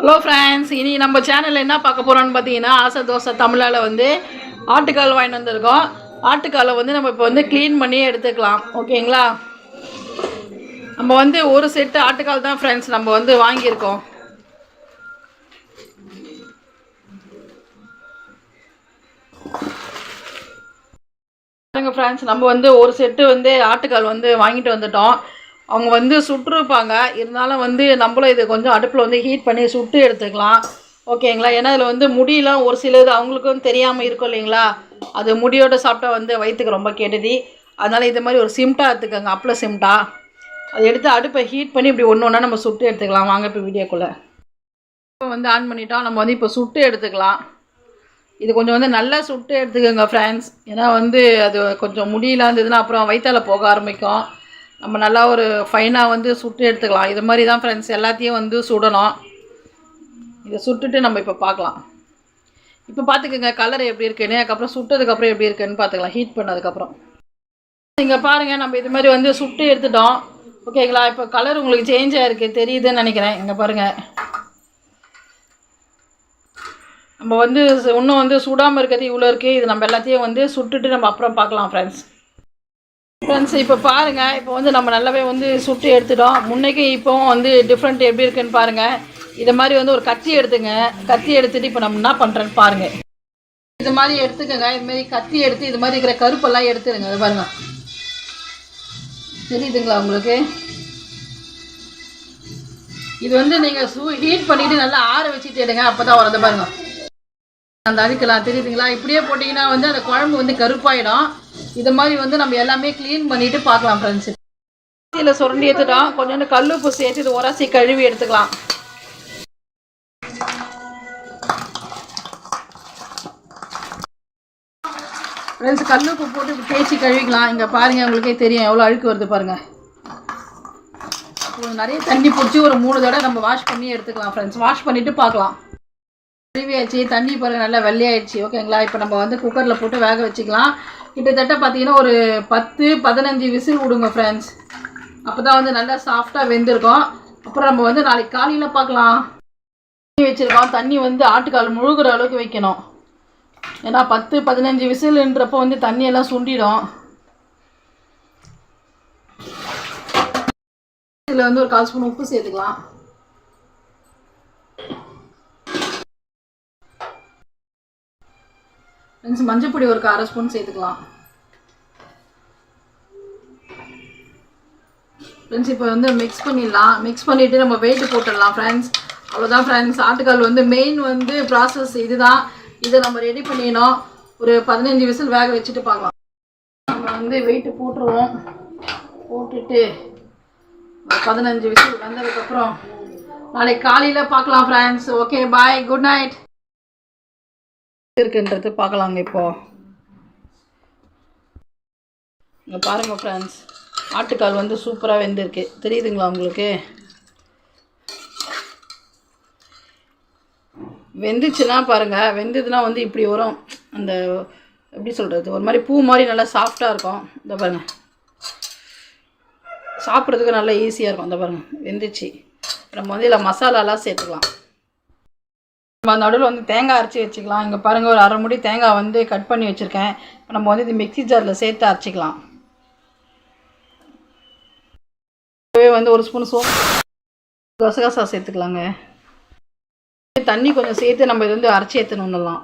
Hello friends, இனி நம்ம சேனலில் என்ன பார்க்க போகிறோன்னு பார்த்தீங்கன்னா, ஆசை தோசை தமிழால் வந்து ஆட்டுக்கால் வாங்கிட்டு வந்திருக்கோம். ஆட்டுக்காலை வந்து நம்ம இப்போ வந்து க்ளீன் பண்ணி எடுத்துக்கலாம். ஓகேங்களா? நம்ம வந்து ஒரு செட்டு ஆட்டுக்கால் தான் ஃப்ரெண்ட்ஸ் நம்ம வந்து வாங்கியிருக்கோம். பாருங்க ஃப்ரெண்ட்ஸ், நம்ம வந்து ஒரு செட்டு வந்து ஆட்டுக்கால் வந்து வாங்கிட்டு வந்துட்டோம். அவங்க வந்து சுட்டுருப்பாங்க, இருந்தாலும் வந்து நம்மளும் இது கொஞ்சம் அடுப்பில் வந்து ஹீட் பண்ணி சுட்டு எடுத்துக்கலாம். ஓகேங்களா? ஏன்னா இதில் வந்து முடியெலாம் ஒரு சிலது அவங்களுக்கும் தெரியாமல் இருக்கும் இல்லைங்களா? அது முடியோடு சாப்பிட்டா வந்து வயிற்றுக்கு ரொம்ப கெடுதி. அதனால் இது மாதிரி ஒரு சிம்டா எடுத்துக்கோங்க, அப்பள சிம்டா. அதை எடுத்து அடுப்பை ஹீட் பண்ணி இப்படி ஒன்று ஒன்றா நம்ம சுட்டு எடுத்துக்கலாம். வாங்க இப்போ வீடியோக்குள்ளே இப்போ வந்து ஆன் பண்ணிட்டோம். நம்ம வந்து இப்போ சுட்டு எடுத்துக்கலாம். இது கொஞ்சம் வந்து நல்லா சுட்டு எடுத்துக்கோங்க ஃப்ரெண்ட்ஸ். ஏன்னா வந்து அது கொஞ்சம் முடியலாம் இருந்ததுன்னா அப்புறம் வயிற்றால போக ஆரம்பிக்கும். நம்ம நல்லா ஒரு ஃபைனாக வந்து சுட்டு எடுத்துக்கலாம். இது மாதிரி தான் ஃப்ரெண்ட்ஸ் எல்லாத்தையும் வந்து சுடணும். இதை சுட்டுட்டு நம்ம இப்போ பார்க்கலாம். இப்போ பார்த்துக்கோங்க கலர் எப்படி இருக்குன்னு, அதுக்கப்புறம் சுட்டதுக்கப்புறம் எப்படி இருக்குன்னு பார்த்துக்கலாம் ஹீட் பண்ணதுக்கப்புறம். இங்கே பாருங்கள், நம்ம இது மாதிரி வந்து சுட்டு எடுத்துட்டோம். ஓகேங்களா? இப்போ கலர் உங்களுக்கு சேஞ்ச் ஆகிருக்கு, தெரியுதுன்னு நினைக்கிறேன். இங்கே பாருங்கள், நம்ம வந்து இன்னும் வந்து சுடாமல் இருக்கிறது இவ்வளோ இருக்குது. இது நம்ம எல்லாத்தையும் வந்து சுட்டுட்டு நம்ம அப்புறம் பார்க்கலாம் ஃப்ரெண்ட்ஸ். இப்போ பாருங்கள், இப்போ வந்து நம்ம நல்லாவே வந்து சுட்டு எடுத்துட்டோம். முன்னைக்கு இப்போவும் வந்து டிஃப்ரெண்ட் எப்படி இருக்குன்னு பாருங்கள். இது மாதிரி வந்து ஒரு கத்தி எடுத்துங்க. கத்தி எடுத்துகிட்டு இப்போ நம்ம என்ன பண்ணுறேன்னு பாருங்கள். இது மாதிரி எடுத்துக்கோங்க. இதுமாரி கத்தி எடுத்து இது மாதிரி இருக்கிற கருப்பெல்லாம் எடுத்துடுங்க. அது பாருங்கள், தெரியுதுங்களா உங்களுக்கு? இது வந்து நீங்கள் ஹீட் பண்ணிவிட்டு நல்லா ஆற வச்சுட்டு எடுங்க, அப்போ தான் வரது பாருங்கள். அந்த அழுக்கலாம் தெரியுதுங்களா? இப்படியே போட்டிங்கன்னா வந்து அந்த குழம்பு வந்து கருப்பாயிடும். இது மாதிரி வந்து நம்ம எல்லாமே க்ளீன் பண்ணிவிட்டு பார்க்கலாம் ஃப்ரெண்ட்ஸ். இதில் சுரண்டி எடுத்துட்டோம். கொஞ்சோண்டு கல் உப்பு சேர்த்து இது உரசி கழுவி எடுத்துக்கலாம். ஃப்ரெண்ட்ஸ், கல் உப்பு போட்டு இப்படி தேய்ச்சி கழுவிக்கலாம். இங்கே பாருங்கள், உங்களுக்கே தெரியும் எவ்வளோ அழுக்கு வருது பாருங்கள். நிறைய தண்ணி பிடிச்சி ஒரு 3 தடவை நம்ம வாஷ் பண்ணி எடுத்துக்கலாம் ஃப்ரெண்ட்ஸ். வாஷ் பண்ணிவிட்டு பார்க்கலாம். கழுவியாச்சு, தண்ணி பாருங்கள் நல்லா வெள்ளையாயிடுச்சு. ஓகேங்களா? இப்போ நம்ம வந்து குக்கரில் போட்டு வேக வச்சுக்கலாம். கிட்டத்தட்ட பார்த்தீங்கன்னா ஒரு 10-15 விசில் விடுங்க ஃப்ரெண்ட்ஸ். அப்போ தான் வந்து நல்லா சாஃப்டாக வெந்திருக்கும். அப்புறம் நம்ம வந்து நாளைக்கு காலையில் பார்க்கலாம். தண்ணி வச்சுருக்கோம். தண்ணி வந்து ஆட்டுக்கால் முழுகிற அளவுக்கு வைக்கணும். ஏன்னா 10-15 விசில்ன்றப்போ வந்து தண்ணியெல்லாம் சுண்டிடும். இதில் வந்து ஒரு 1/4 ஸ்பூன் உப்பு சேர்த்துக்கலாம். மஞ்சப்பொடி ஒரு 1/2 ஸ்பூன் சேர்த்துக்கலாம். ஃப்ரெண்ட்ஸ், இப்போ வந்து மிக்ஸ் பண்ணிடலாம். மிக்ஸ் பண்ணிவிட்டு நம்ம வெயிட் போட்டுடலாம் ஃப்ரெண்ட்ஸ். அவ்வளோதான் ஃப்ரெண்ட்ஸ். ஆட்டுக்கால் வந்து மெயின் வந்து ப்ராசஸ் இதுதான். இதை நம்ம ரெடி பண்ணிடணும். ஒரு 15 விசில் வேக வச்சுட்டு பார்க்கலாம். நம்ம வந்து வெயிட்டு போட்டுருவோம். போட்டுட்டு 15 விசில் வந்ததுக்கப்புறம் நாளைக்கு காலையில் பார்க்கலாம் ஃப்ரெண்ட்ஸ். ஓகே, பாய், குட் நைட். இருக்குன்றது பார்க்கலாங்க. இப்போது இங்கே பாருங்கள் ஃப்ரெண்ட்ஸ், ஆட்டுக்கால் வந்து சூப்பராக வெந்திருக்கு. தெரியுதுங்களா உங்களுக்கு? வெந்துச்சுன்னா பாருங்கள், வெந்ததுன்னா வந்து இப்படி வரும். அந்த எப்படி சொல்கிறது, ஒரு மாதிரி பூ மாதிரி நல்லா சாஃப்டாக இருக்கும். இந்த பாருங்கள், சாப்பிட்றதுக்கு நல்லா ஈஸியாக இருக்கும். இந்த பாருங்கள், வெந்துச்சு. நம்ம வந்து இதில் மசாலாலாம் சேர்த்துக்கலாம். நம்ம நடுவில் வந்து தேங்காய் அரைச்சி வச்சுக்கலாம். இங்கே பாருங்கள், ஒரு 1/2 மூடி தேங்காய் வந்து கட் பண்ணி வச்சுருக்கேன். இப்போ நம்ம வந்து இது மிக்ஸி ஜாரில் சேர்த்து அரைச்சிக்கலாம். வந்து 1 ஸ்பூன் சோம்பு, கசகசா சேர்த்துக்கலாங்க. தண்ணி கொஞ்சம் சேர்த்து நம்ம இது வந்து அரைச்சி எடுத்துணுன்னலாம்.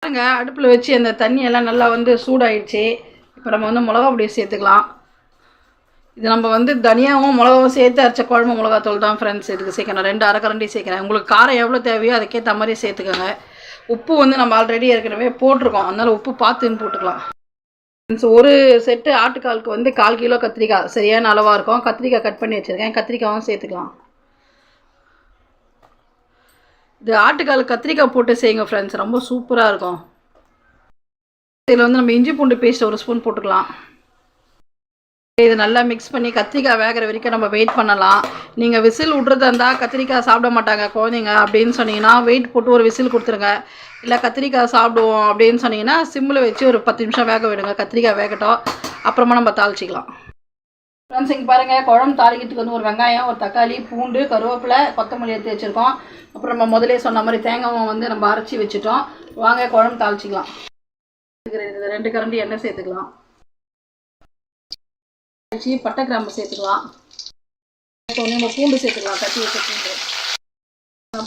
பாருங்க, அடுப்பில் வச்சு அந்த தண்ணியெல்லாம் நல்லா வந்து சூடாயிடுச்சு. இப்போ நம்ம வந்து மிளகா பொடி சேர்த்துக்கலாம். இது நம்ம வந்து தனியாகவும் மிளகாவும் சேர்த்து அரைச்ச குழம்பு மிளகாத்தூள் தான் ஃப்ரெண்ட்ஸ். இதுக்கு சேர்க்கணும். 2 அரைக்கரண்டி சேர்க்குறேன். உங்களுக்கு காரம் எவ்வளோ தேவையோ அதுக்கேற்ற மாதிரி சேர்த்துக்கோங்க. உப்பு வந்து நம்ம ஆல்ரெடி ஏற்கனவே போட்டிருக்கோம், அதனால் உப்பு பார்த்துன்னு போட்டுக்கலாம். ஃப்ரெண்ட்ஸ், ஒரு செட்டு ஆட்டுக்காலுக்கு வந்து 1/4 கிலோ கத்திரிக்காய் சரியான அளவாக இருக்கும். கத்திரிக்காய் கட் பண்ணி வச்சுருக்கேன். கத்திரிக்காயும் சேர்த்துக்கலாம். இது ஆட்டுக்கால் கத்திரிக்காய் போட்டு செய்யுங்க ஃப்ரெண்ட்ஸ், ரொம்ப சூப்பராக இருக்கும். இதில் வந்து நம்ம இஞ்சி பூண்டு பேஸ்ட் 1 ஸ்பூன் போட்டுக்கலாம். இது நல்லா மிக்ஸ் பண்ணி கத்திரிக்காய் வேகிற வரைக்கும் நம்ம வெயிட் பண்ணலாம். நீங்கள் விசில் விட்றதா இருந்தால் கத்திரிக்காய் சாப்பிட மாட்டாங்க குழந்தைங்க அப்படின்னு சொன்னீங்கன்னா வெயிட் போட்டு ஒரு விசில் கொடுத்துருங்க. இல்லை கத்திரிக்காய் சாப்பிடுவோம் அப்படின்னு சொன்னீங்கன்னா சிம்மில் வச்சு ஒரு 10 நிமிஷம் வேக விடுங்க. கத்திரிக்காய் வேகட்டும், அப்புறமா நம்ம தாளிச்சிக்கலாம். ஃப்ரெண்ட்ஸ் இங்கே பாருங்கள், குழம்பு தாளிக்கிறதுக்கு வந்து ஒரு வெங்காயம், ஒரு தக்காளி, பூண்டு, கருவேப்பிலை, கொத்தமல்லி எடுத்து வச்சுருக்கோம். அப்புறம் நம்ம முதலே சொன்ன மாதிரி தேங்காய் வந்து நம்ம அரைச்சி வச்சுட்டோம். வாங்க குழம்பு தாளிச்சிக்கலாம். 2 கரண்டி எண்ணெய் சேர்த்துக்கலாம். பட்டை கிராம்பு சேர்த்துக்கலாம். நம்ம பூண்டு சேர்த்துக்கலாம். கட்டி வச்ச பூண்டு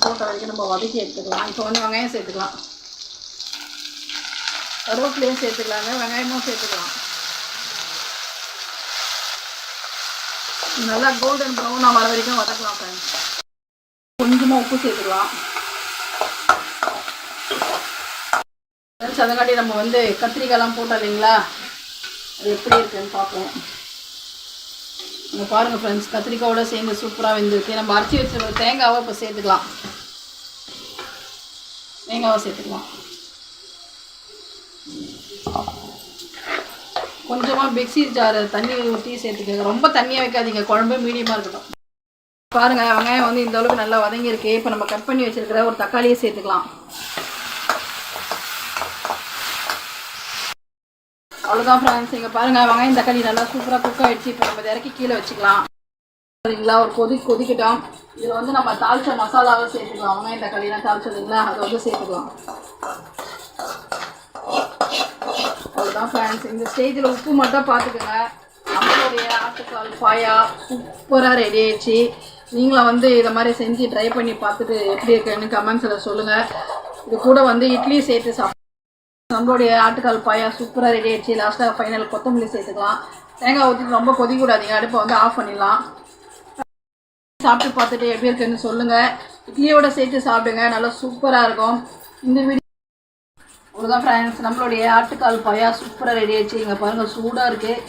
போட்ட வரைக்கும் நம்ம வதக்கி எடுத்துக்கலாம். இப்போ வந்து வெங்காயம் சேர்த்துக்கலாம். கருவேப்பிலையும் சேர்த்துக்கலாங்க, வெங்காயமும் சேர்த்துக்கலாம். நல்லா கோல்டன் ப்ரௌனாக வர வரைக்கும் வதக்கலாம் ஃப்ரெண்ட்ஸ். கொஞ்சமாக உப்பு சேர்த்துக்கலாம். ஃப்ரெண்ட்ஸ் அதங்காட்டி நம்ம வந்து கத்திரிக்காயெல்லாம் போட்டோம் இல்லைங்களா, அது எப்படி இருக்குன்னு பார்ப்போம். நீங்கள் பாருங்கள் ஃப்ரெண்ட்ஸ், கத்திரிக்காயோட சேர்ந்து சூப்பராக வெந்திருக்கு. நம்ம அரைச்சி வச்சுருக்க தேங்காவை இப்போ சேர்த்துக்கலாம். தேங்காவை சேர்த்துக்கலாம். கொஞ்சமாக மிக்ஸி ஜார் தண்ணி ஊற்றி சேர்த்துக்கோங்க. ரொம்ப தண்ணியாக வைக்காதீங்க, குழம்பு மீடியமாக இருக்கட்டும். பாருங்கள் வெங்காயம் வந்து இந்த அளவுக்கு நல்லா வதங்கியிருக்கு. இப்போ நம்ம கட் பண்ணி வச்சுருக்கிற ஒரு தக்காளியை சேர்த்துக்கலாம். அவ்வளோதான் ஃப்ரெண்ட்ஸ். இங்கே பாருங்கள் வெங்காயம் தக்காளி நல்லா சூப்பராக குக் ஆகிடுச்சு. இப்போ நம்ம இறக்கி கீழே வச்சுக்கலாம். சரிங்களா, ஒரு கொதிக்கட்டும். இதில் வந்து நம்ம தாளிச்ச மசாலாவை சேர்த்துக்கலாம். வெங்காயம் தக்காளிலாம் தாளிச்சதுங்களா, அதை வந்து சேர்த்துக்கலாம். அவ்வளோதான் ஃப்ரெண்ட்ஸ். இந்த ஸ்டேஜில் உப்பு மட்டும் பார்த்துக்கோங்க. நம்மளுடைய ஆட்டுக்கால் பாயா சூப்பராக ரெடி ஆயிடுச்சு. நீங்களும் வந்து இதை மாதிரி செஞ்சு ட்ரை பண்ணி பார்த்துட்டு எப்படி இருக்குன்னு கமெண்ட்ஸில் சொல்லுங்கள். இது கூட வந்து இட்லி சேர்த்து நம்மளுடைய ஆட்டுக்கால் பாயா சூப்பராக ரெடி ஆயிடுச்சு. லாஸ்ட்டாக ஃபைனல் கொத்தமல்லி சேர்த்துக்கலாம். தேங்காய் ஊற்றி ரொம்ப கொதிக்கூடாதீங்க, அடுப்பை வந்து ஆஃப் பண்ணிடலாம். சாப்பிட்டு பார்த்துட்டு எப்படி இருக்குன்னு சொல்லுங்கள். இட்லியோட சேர்த்து சாப்பிடுங்க, நல்லா சூப்பராக இருக்கும். இந்த வீடியோ அவ்வளோதான் ஃப்ரெண்ட்ஸ். நம்மளுடைய ஆட்டுக்கால் பாயா சூப்பராக ரெடி ஆயிடுச்சு. இங்கே பாருங்கள், சூடாக இருக்குது,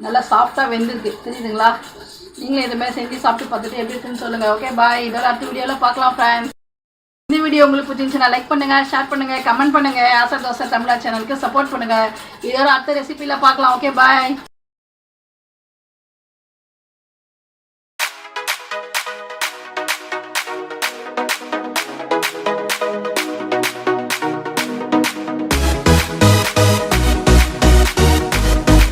நல்லா சாஃப்டாக வெந்திருக்கு, தெரியுதுங்களா? நீங்களும் இதுமாதிரி செஞ்சு சாப்பிட்டு பார்த்துட்டு எப்படி இருக்குன்னு சொல்லுங்கள். Okay bye. இதோட அடுத்த வீடியோவில் பார்க்கலாம் ஃப்ரெண்ட்ஸ். இந்த வீடியோ உங்களுக்கு பிடிச்சிருந்துச்சுன்னா லைக் பண்ணுங்கள், ஷேர் பண்ணுங்கள், கமெண்ட் பண்ணுங்கள். ஆசை தோசை தமிழா சேனலுக்கு சப்போர்ட் பண்ணுங்கள். இதோட அடுத்த ரெசிபியில் பார்க்கலாம். Okay bye.